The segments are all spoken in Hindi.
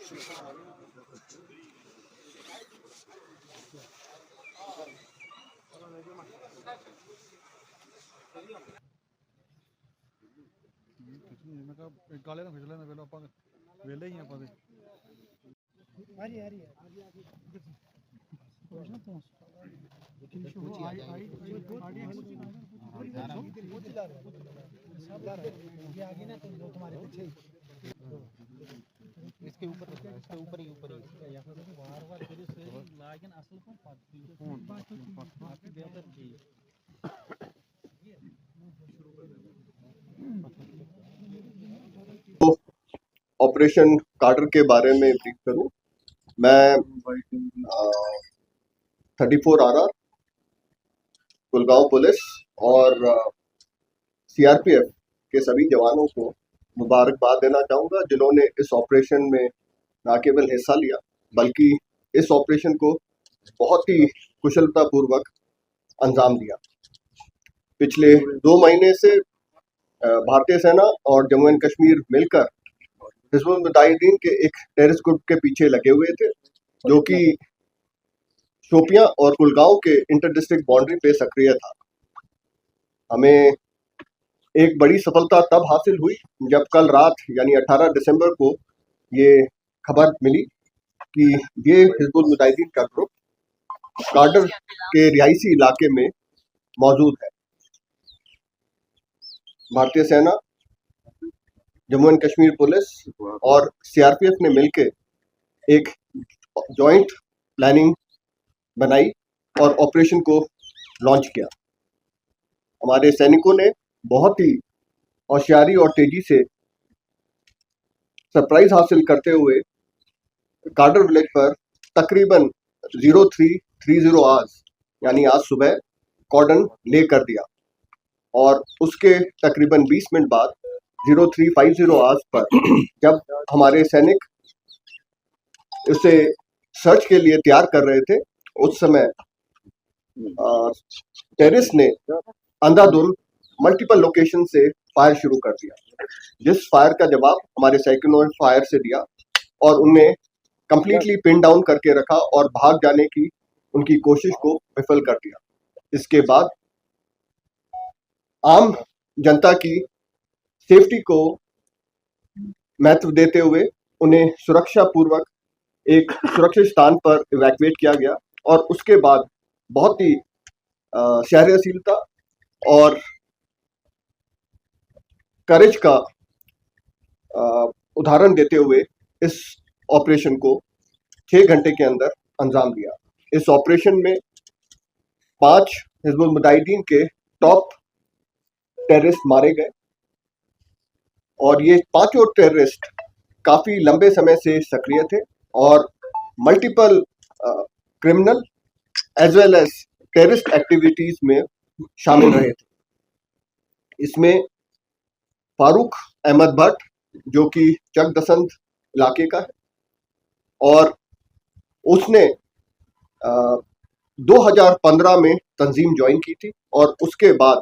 मैं कहा गाले ना खिंच लेना पहले आप वेले ही आप इसके ऊपर ही बार-बार लागन असल को ऑपरेशन कार्टर के बारे में ब्रीफ करूं। मैं 34 RR कुलगांव पुलिस और CRPF के सभी जवानों को मुबारकबाद देना चाहूँगा जिन्होंने इस ऑपरेशन में न केवल हिस्सा लिया बल्कि इस ऑपरेशन को बहुत ही कुशलतापूर्वक अंजाम दिया। पिछले 2 महीने से भारतीय सेना और जम्मू एंड कश्मीर मिलकर हिज़्बुल मुजाहिदीन के एक टेररिस्ट ग्रुप के पीछे लगे हुए थे जो कि शोपियां और कुलगांव के इंटर डिस्ट्रिक्ट बाउंड्री पे सक्रिय था। हमें एक बड़ी सफलता तब हासिल हुई जब कल रात यानी 18 दिसंबर को ये खबर मिली कि ये हिज़्बुल मुजाहिदीन का ग्रुप कार्टर के रिहायशी इलाके में मौजूद है। भारतीय सेना, जम्मू एंड कश्मीर पुलिस और CRPF ने मिलकर एक जॉइंट प्लानिंग बनाई और ऑपरेशन को लॉन्च किया। हमारे सैनिकों ने बहुत ही होशियारी और तेजी से सरप्राइज हासिल करते हुए कार्टर विलेज पर तकरीबन 0330 आवर्स यानी आज सुबह कॉर्डन ले कर दिया और उसके तकरीबन 20 मिनट बाद 0350 आवर्स पर जब हमारे सैनिक उसे सर्च के लिए तैयार कर रहे थे उस समय टेररिस्ट ने अंधाधुंध मल्टीपल लोकेशन से फायर शुरू कर दिया, जिस फायर का जवाब हमारे सैनिकों ने फायर से दिया और उन्हें कंप्लीटली पिन डाउन करके रखा और भाग जाने की उनकी कोशिश को विफल कर दिया। इसके बाद आम जनता की सेफ्टी को महत्व देते हुए उन्हें सुरक्षा पूर्वक एक सुरक्षित स्थान पर इवैक्यूएट किया गया और उसके बाद बहुत ही सहनशीलता और करेज का उदाहरण देते हुए इस ऑपरेशन को 6 घंटे के अंदर अंजाम दिया। इस ऑपरेशन में 5 हिज़्बुल मुजाहिदीन के टॉप टेररिस्ट मारे गए और ये पांचों टेररिस्ट काफी लंबे समय से सक्रिय थे और multiple criminal as well as terrorist activities में शामिल रहे थे। इसमें फारूक अहमद भट्ट जो कि चकदसंत इलाके का है और उसने 2015 में तंजीम ज्वाइन की थी और उसके बाद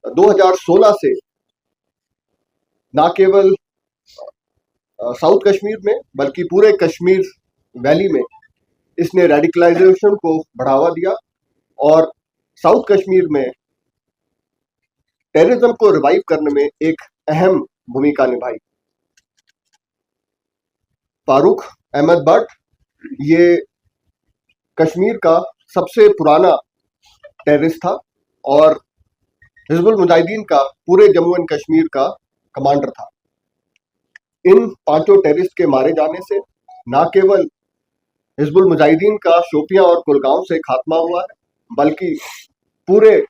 2016 से ना केवल साउथ कश्मीर में बल्कि पूरे कश्मीर वैली में इसने रेडिकलाइजेशन को बढ़ावा दिया और साउथ कश्मीर में टेररिज्म को रिवाइव करने में एक अहम भूमिका निभाई। फारूक अहमद भट्ट ये कश्मीर का सबसे पुराना टेररिस्ट था और हिज़्बुल मुजाहिदीन का पूरे जम्मू एंड कश्मीर का कमांडर था। इन पांचों टेररिस्ट के मारे जाने से न केवल हिज़्बुल मुजाहिदीन का शोपियां और कुलगांव से खात्मा हुआ है बल्कि पूरे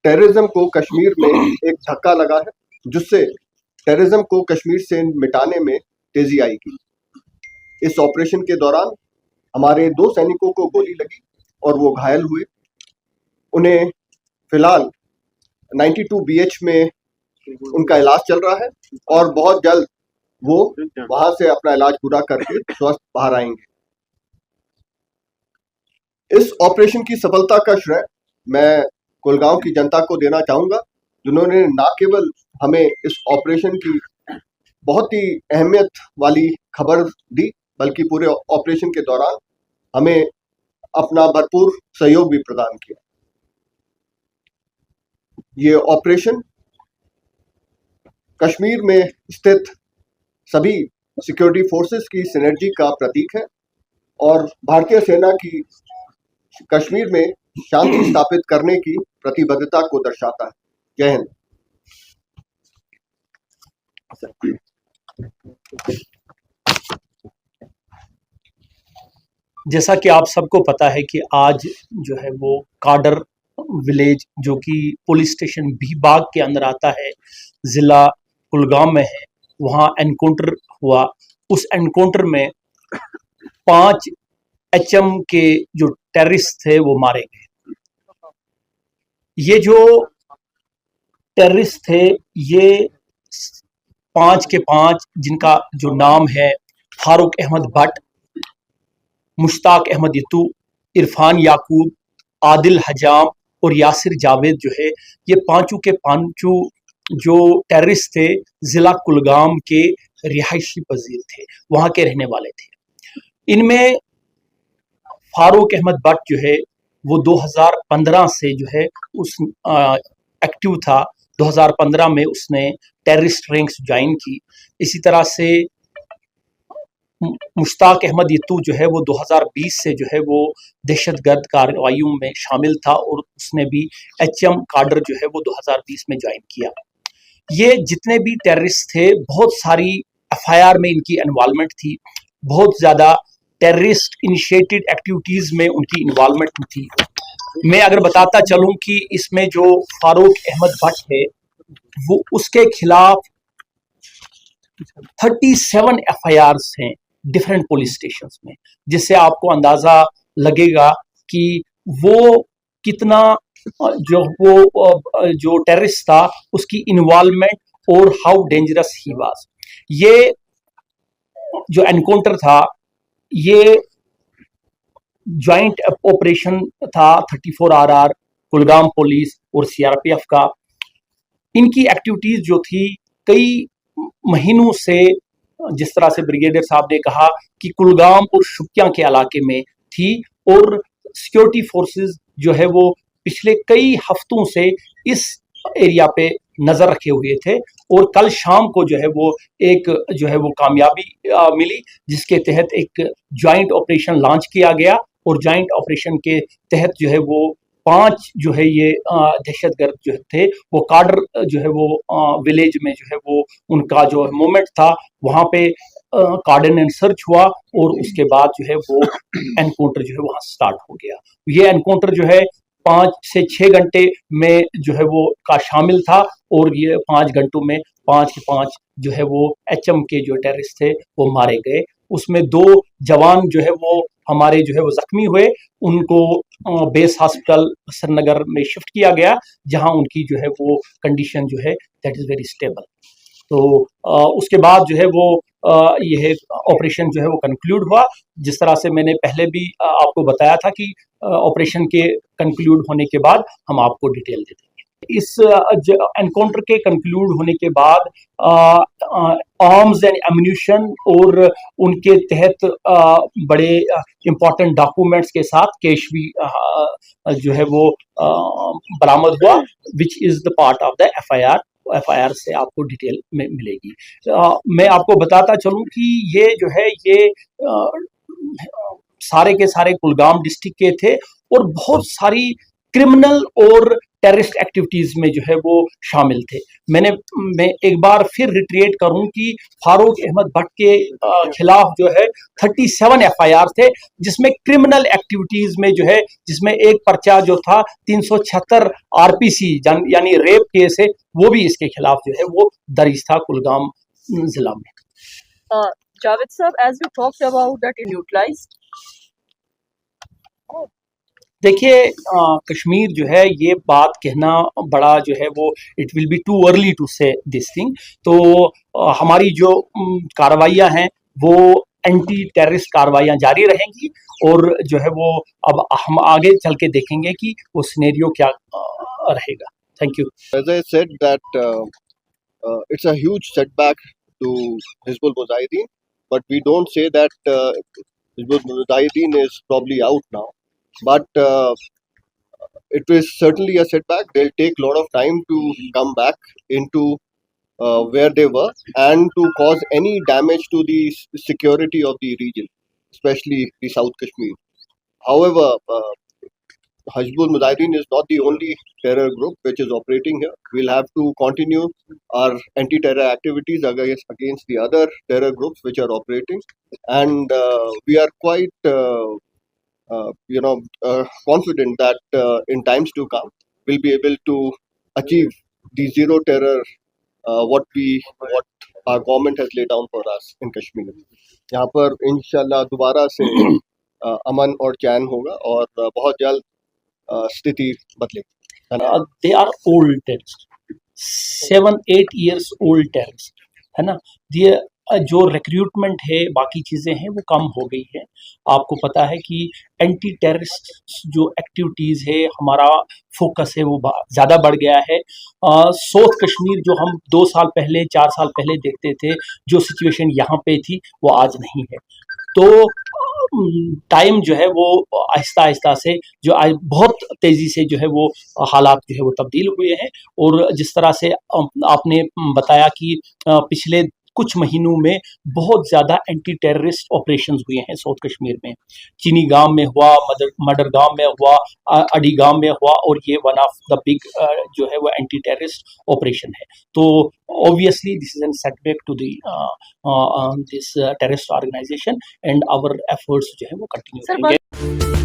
टेररिज्म को कश्मीर में एक धक्का लगा है जिससे टेररिज्म को कश्मीर से मिटाने में तेजी आएगी। इस ऑपरेशन के दौरान हमारे 2 सैनिकों को गोली लगी और वो घायल हुए। उन्हें फिलहाल 92 BH में उनका इलाज चल रहा है और बहुत जल्द वो वहां से अपना इलाज पूरा करके स्वस्थ बाहर आएंगे। इस ऑपरेशन की सफलता का श्रेय मैं कुलगांव की जनता को देना चाहूंगा जिन्होंने न केवल हमें इस ऑपरेशन की बहुत ही अहमियत वाली खबर दी, बल्कि पूरे ऑपरेशन के दौरान हमें अपना भरपूर सहयोग भी प्रदान किया। ये ऑपरेशन कश्मीर में स्थित सभी सिक्योरिटी फोर्सेस की सिनर्जी का प्रतीक है और भारतीय सेना की कश्मीर में शांति स्थापित करने की प्रतिबद्धता को दर्शाता है। जय हिंद। जैसा कि आप सबको पता है कि आज जो है वो काडर विलेज, जो कि पुलिस स्टेशन भीबाग के अंदर आता है, ज़िला कुलगाम में है, वहाँ एनकाउंटर हुआ। उस एनकाउंटर में 5 HM के जो टेररिस्ट थे वो मारे गए। ये जो टेररिस्ट थे, ये 5 के 5 जिनका जो नाम है फारूक अहमद भट्ट, मुश्ताक अहमद यतू, इरफान याकूब, आदिल हजाम और यासिर जावेद जो है, ये पांचों के पांचों जो टेररिस्ट थे ज़िला कुलगाम के रिहायशी पजीर थे, वहाँ के रहने वाले थे। इनमें फारूक अहमद भट्ट जो है वो 2015 से जो है उस एक्टिव था। 2015 में उसने टेररिस्ट रैंक्स ज्वाइन की। इसी तरह से मुश्ताक अहमद यतू जो है वो 2020 से जो है वो दहशतगर्द कार्रवाइयों में शामिल था और उसने भी HM काडर जो है वो 2020 में ज्वाइन किया। ये जितने भी टेररिस्ट थे, बहुत सारी FIR में इनकी इन्वॉल्वमेंट थी, बहुत ज़्यादा टेररिस्ट इनिशिएटेड एक्टिविटीज़ में उनकी इन्वॉल्वमेंट थी। मैं अगर बताता चलूं कि इसमें जो फारूक अहमद भट्ट है वो उसके खिलाफ 37 FIRs हैं डिफरेंट पुलिस स्टेशंस में, जिससे आपको अंदाजा लगेगा कि वो कितना जो टेररिस्ट था उसकी इन्वॉल्वमेंट और हाउ डेंजरस ही वाज। ये जो एनकाउंटर था ये ज्वाइंट ऑपरेशन था 34RR कुलगाम पुलिस और CRPF का। इनकी एक्टिविटीज जो थी कई महीनों से, जिस तरह से ब्रिगेडियर साहब ने कहा कि कुलगाम और शुपियां के इलाके में थी और सिक्योरिटी फोर्सेस जो है वो पिछले कई हफ्तों से इस एरिया पे नजर रखे हुए थे और कल शाम को जो है वो एक जो है वो कामयाबी मिली, जिसके तहत एक ज्वाइंट ऑपरेशन लॉन्च किया गया और ज्वाइंट ऑपरेशन के तहत जो है वो 5 जो है ये दहशतगर्द जो थे वो काडर जो है वो विलेज में जो है वो उनका जो मूवमेंट था, वहाँ पे कार्डिनेट सर्च हुआ और उसके बाद जो है वो एनकाउंटर जो है वहाँ स्टार्ट हो गया। ये एनकाउंटर जो है 5 से 6 घंटे में जो है वो का शामिल था और ये 5 घंटों में 5 के 5 जो है वो HM के जो टेररिस्ट थे वो मारे गए। उसमें 2 जवान जो है वो हमारे जो है वो जख्मी हुए, उनको बेस हॉस्पिटल श्रीनगर में शिफ्ट किया गया, जहां उनकी जो है वो कंडीशन जो है दैट इज़ वेरी स्टेबल। तो उसके बाद जो है वो यह ऑपरेशन जो है वो कंक्लूड हुआ। जिस तरह से मैंने पहले भी आपको बताया था कि ऑपरेशन के कंक्लूड होने के बाद हम आपको डिटेल दे देंगे। इस एनकाउंटर के कंक्लूड होने के बाद आर्म्स एंड एम्यूनिशन और उनके तहत बड़े इंपॉर्टेंट डॉक्यूमेंट्स के साथ कैश भी जो है वो बरामद हुआ, which is the part of the FIR से आपको डिटेल में मिलेगी। मैं आपको बताता चलूं कि ये जो है ये सारे के सारे कुलगाम डिस्ट्रिक्ट के थे और बहुत सारी क्रिमिनल और टेररिस्ट एक्टिविटीज में जो है वो शामिल थे। मैं एक बार फिर रिट्रेट करूं कि फारूक अहमद भट्ट के खिलाफ जो है 37 FIR थे, जिसमें क्रिमिनल एक्टिविटीज में जो है, जिसमें एक पर्चा जो था 376 RPC यानी रेप केस है, वो भी इसके खिलाफ जो है वो दर्ज था कुलगाम जिला में। Javed sir, as we talked about that utilized. देखिए कश्मीर जो है ये बात कहना बड़ा जो है वो it will be too early to say this thing. तो हमारी जो कार्रवाइयाँ हैं वो एंटी टेररिस्ट कार्रवाइयाँ जारी रहेंगी और जो है वो अब हम आगे चल के देखेंगे कि वो सिनेरियो क्या रहेगा। Thank you. As I said that it's a huge setback to Hizbul Mujahideen but we don't say that Hizbul Mujahideen is probably out now. But it is certainly a setback. They'll take a lot of time to come back into where they were and to cause any damage to the security of the region, especially the South Kashmir. However, Hizbul Mujahideen is not the only terror group which is operating here. We'll have to continue our anti-terror activities against the other terror groups which are operating, and we are quite, confident that in times to come we'll be able to achieve the zero terror what our government has laid down for us in Kashmir. यहाँ पर इंशाल्लाह दोबारा से अमन और चैन होगा और बहुत जल्द स्थिति बदलेगी. they are old terrorists, 7-8 years old terrorists, है ना. ये जो रिक्रूटमेंट है, बाकी चीज़ें हैं, वो कम हो गई है. आपको पता है कि एंटी टेररिस्ट जो एक्टिविटीज़ है, हमारा फोकस है, वो ज़्यादा बढ़ गया है. साउथ कश्मीर जो हम 2 साल पहले 4 साल पहले देखते थे, जो सिचुएशन यहाँ पे थी, वो आज नहीं है. तो टाइम जो है वो आहिस्ता आहिस्ता से जो आज बहुत तेज़ी से जो है वो हालात जो है वो तब्दील हुए हैं. और जिस तरह से आपने बताया कि पिछले कुछ महीनों में बहुत ज़्यादा एंटी टेररिस्ट ऑपरेशंस हुए हैं साउथ कश्मीर में. चीनी गांव में हुआ, मडर गांव में हुआ, अडी गांव में हुआ, और ये वन ऑफ द बिग जो है वो एंटी टेररिस्ट ऑपरेशन है. तो obviously this is an setback to this terrorist organisation, and our efforts जो है वो कंटिन्यू Sir, करेंगे.